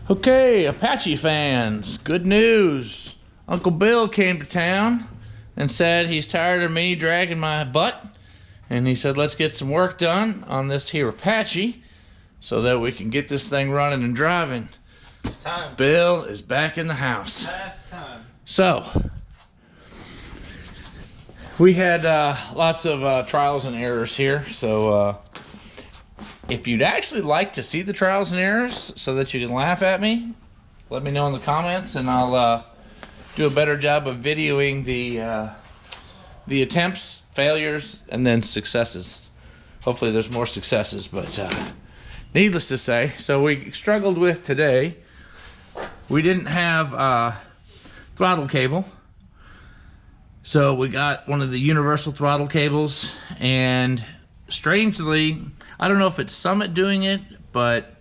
Okay, Apache fans, good news. Uncle Bill came to town and said he's tired of me dragging my butt. And he said, let's get some work done on this here Apache so that we can get this thing running and driving. It's time. Bill is back in the house. Last time. So, we had lots of trials and errors here. So, if you'd actually like to see the trials and errors so that you can laugh at me, let me know in the comments and I'll do a better job of videoing the attempts, failures, and then successes. Hopefully there's more successes, but needless to say, so we struggled with today. We didn't have throttle cable. So we got one of the universal throttle cables, and strangely, I don't know if it's Summit doing it, but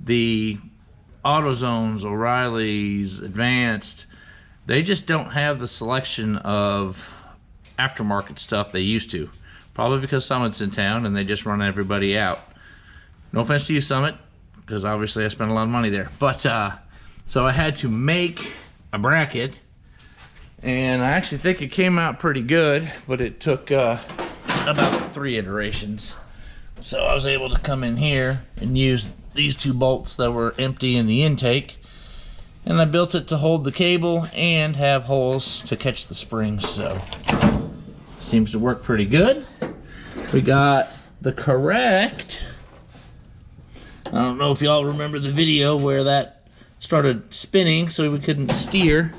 the AutoZones, O'Reilly's, Advanced, they just don't have the selection of aftermarket stuff they used to. Probably because Summit's in town and they just run everybody out. No offense to you, Summit, because obviously I spent a lot of money there. But, so I had to make a bracket, and I actually think it came out pretty good, but it took about 3 iterations. So I was able to come in here and use these 2 bolts that were empty in the intake, and I built it to hold the cable and have holes to catch the springs. So seems to work pretty good. We got the correct, I don't know if y'all remember the video where that started spinning so we couldn't steer.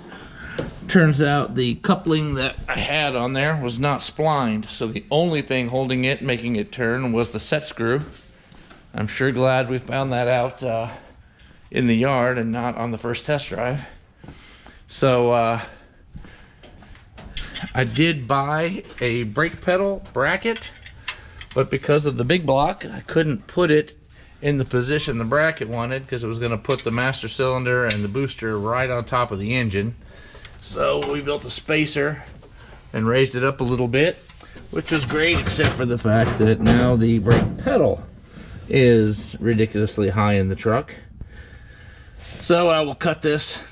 Turns out the coupling that I had on there was not splined, so the only thing holding it, making it turn, was the set screw. I'm sure glad we found that out in the yard and not on the first test drive. So I did buy a brake pedal bracket, but because of the big block, I couldn't put it in the position the bracket wanted because it was going to put the master cylinder and the booster right on top of the engine. So we built a spacer and raised it up a little bit, which was great, except for the fact that now the brake pedal is ridiculously high in the truck. So I will cut this,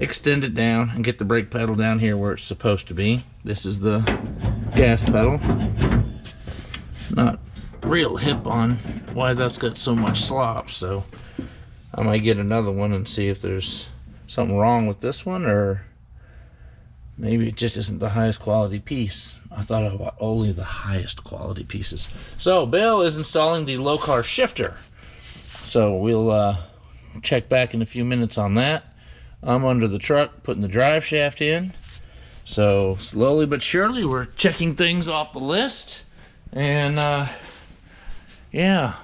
extend it down, and get the brake pedal down here where it's supposed to be. This is the gas pedal. Not real hip on why that's got so much slop, so I might get another one and see if there's something wrong with this one, or maybe it just isn't the highest quality piece. I thought I bought only the highest quality pieces. So Bill is installing the low car shifter. So we'll check back in a few minutes on that. I'm under the truck putting the drive shaft in. So slowly but surely we're checking things off the list. And yeah,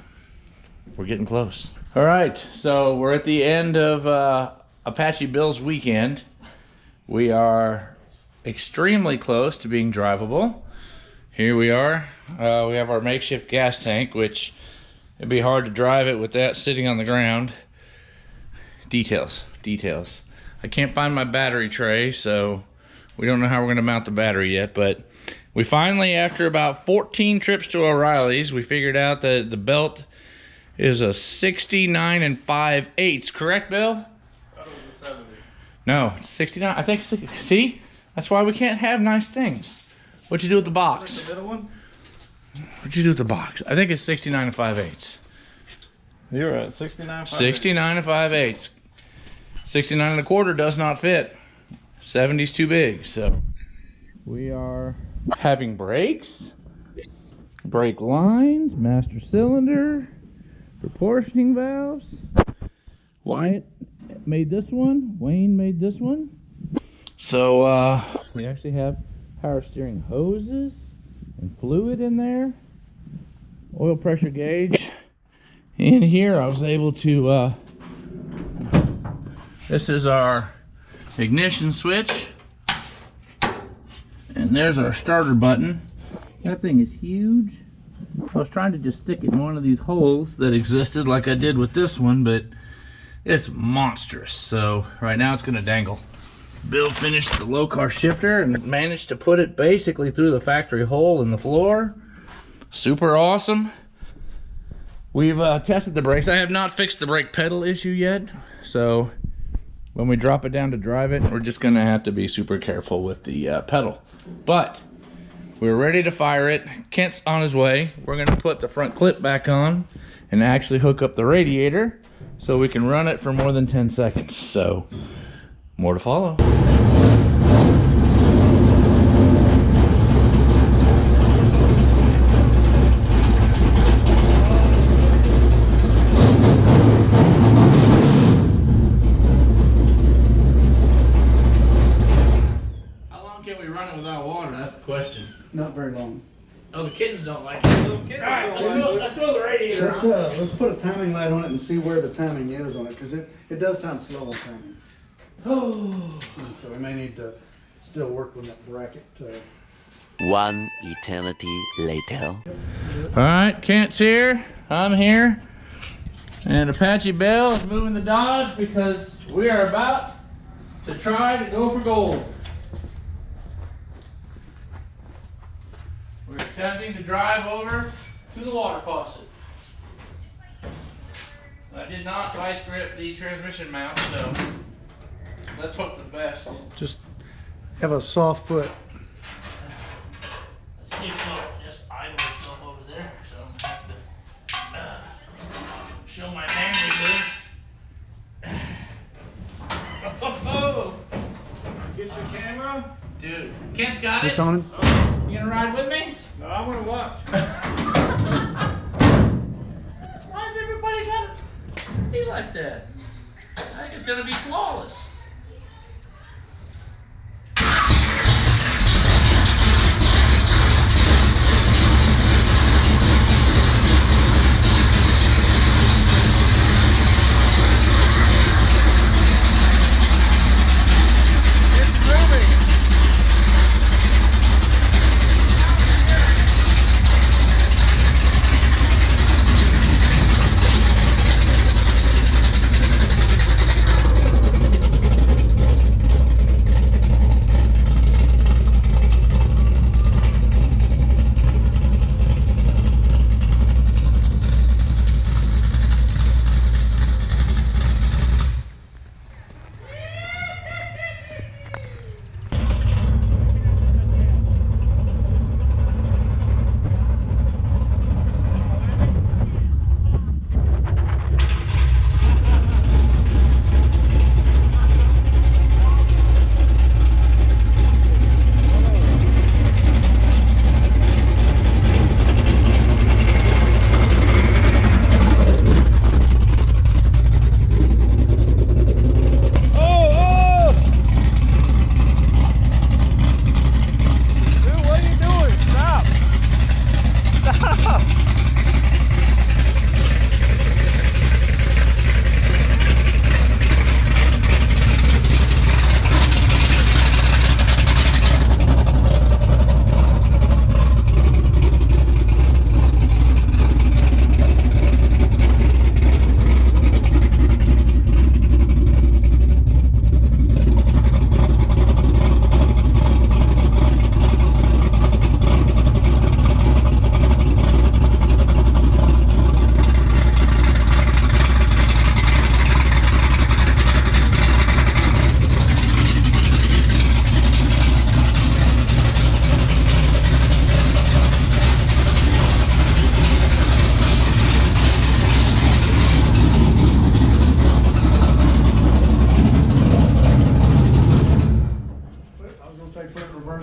we're getting close. All right, so we're at the end of Apache Bill's weekend. We are extremely close to being drivable. Here we are. We have our makeshift gas tank, which it'd be hard to drive it with that sitting on the ground. Details. I can't find my battery tray, so we don't know how we're going to mount the battery yet, but we finally, after about 14 trips to O'Reilly's, we figured out that the belt is a 69 5/8. Correct, Bill? I thought it was a 70. No, it's 69. I think, see? That's why we can't have nice things. What'd you do with the box? The middle one? What'd you do with the box? I think it's 69 5/8. You're right, 69 5/8. 69 5/8. 69 1/4 does not fit. 70's too big, so we are having brakes, brake lines, master cylinder, proportioning valves. Wyatt made this one, Wayne made this one. So we actually have power steering hoses and fluid in there, oil pressure gauge. In here I was able to this is our ignition switch, and there's our starter button. That thing is huge. I was trying to just stick it in one of these holes that existed like I did with this one, but it's monstrous. So right now it's gonna dangle. Bill finished the low car shifter and managed to put it basically through the factory hole in the floor. Super awesome. We've tested the brakes. I have not fixed the brake pedal issue yet, so when we drop it down to drive it, we're just gonna have to be super careful with the pedal. But we're ready to fire it. Kent's on his way. We're gonna put the front clip back on and actually hook up the radiator so we can run it for more than 10 seconds. So, more to follow. Question. Not very long. Oh, the kittens don't like it. Alright, let's throw the radiator on. Let's put a timing light on it and see where the timing is on it, because it does sound slow on timing. Oh. So we may need to still work on that bracket. One eternity later. Alright, Kent's here. I'm here. And Apache Bell is moving the Dodge because we are about to try to go for gold. We're attempting to drive over to the water faucet. I did not vice grip the transmission mount, so let's hope for the best. Just have a soft foot. Let's see if it'll just idle itself over there, so I'm gonna have to show my manly good. Get your camera. Dude, Kent's got it. It's on. You gonna ride with me? No, I want to watch. Why's everybody gotta be like that? I think it's gonna be flawless.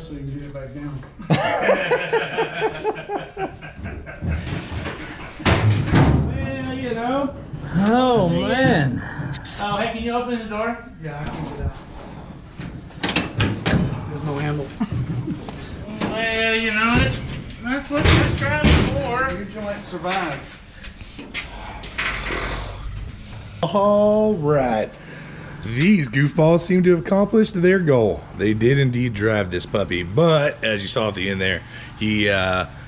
so you can get it back down. Well, you know. Oh, man. Oh, hey, can you open this door? Yeah, I can get out. There's no handle. Well, you know, that's what this drive's for. Your joint survives. All right. These goofballs seem to have accomplished their goal. They did indeed drive this puppy, but as you saw at the end there, he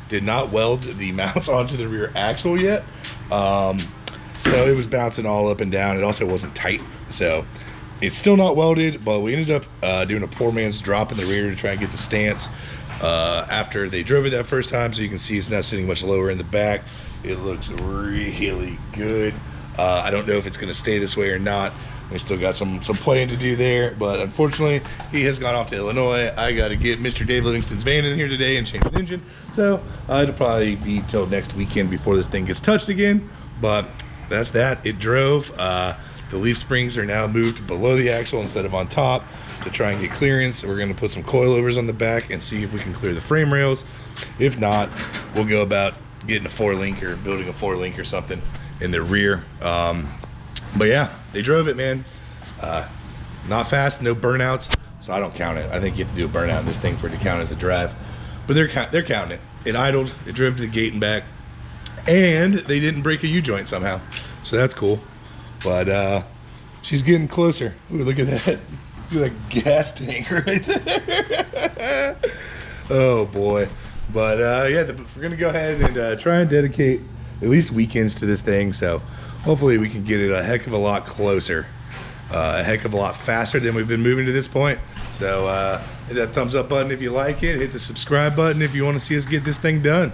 did not weld the mounts onto the rear axle yet. So it was bouncing all up and down. It also wasn't tight, so it's still not welded, but we ended up doing a poor man's drop in the rear to try and get the stance after they drove it that first time. So you can see it's not sitting much lower in the back. It looks really good. I don't know if it's going to stay this way or not. We still got some playing to do there, but unfortunately, he has gone off to Illinois. I got to get Mr. Dave Livingston's van in here today and change an engine. So it'll probably be till next weekend before this thing gets touched again. But that's that. It drove. The leaf springs are now moved below the axle instead of on top to try and get clearance. We're going to put some coilovers on the back and see if we can clear the frame rails. If not, we'll go about getting a 4-link or building a 4-link or something in the rear. But yeah, they drove it, man. Not fast, no burnouts, so I don't count it. I think you have to do a burnout in this thing for it to count as a drive. But they're counting it. It idled, it drove to the gate and back, and they didn't break a U-joint somehow. So that's cool. But she's getting closer. Ooh, look at that. Look at that gas tank right there. Oh boy. But yeah, we're gonna go ahead and try and dedicate at least weekends to this thing. So hopefully we can get it a heck of a lot closer, a heck of a lot faster than we've been moving to this point. So hit that thumbs up button if you like it. Hit the subscribe button if you want to see us get this thing done.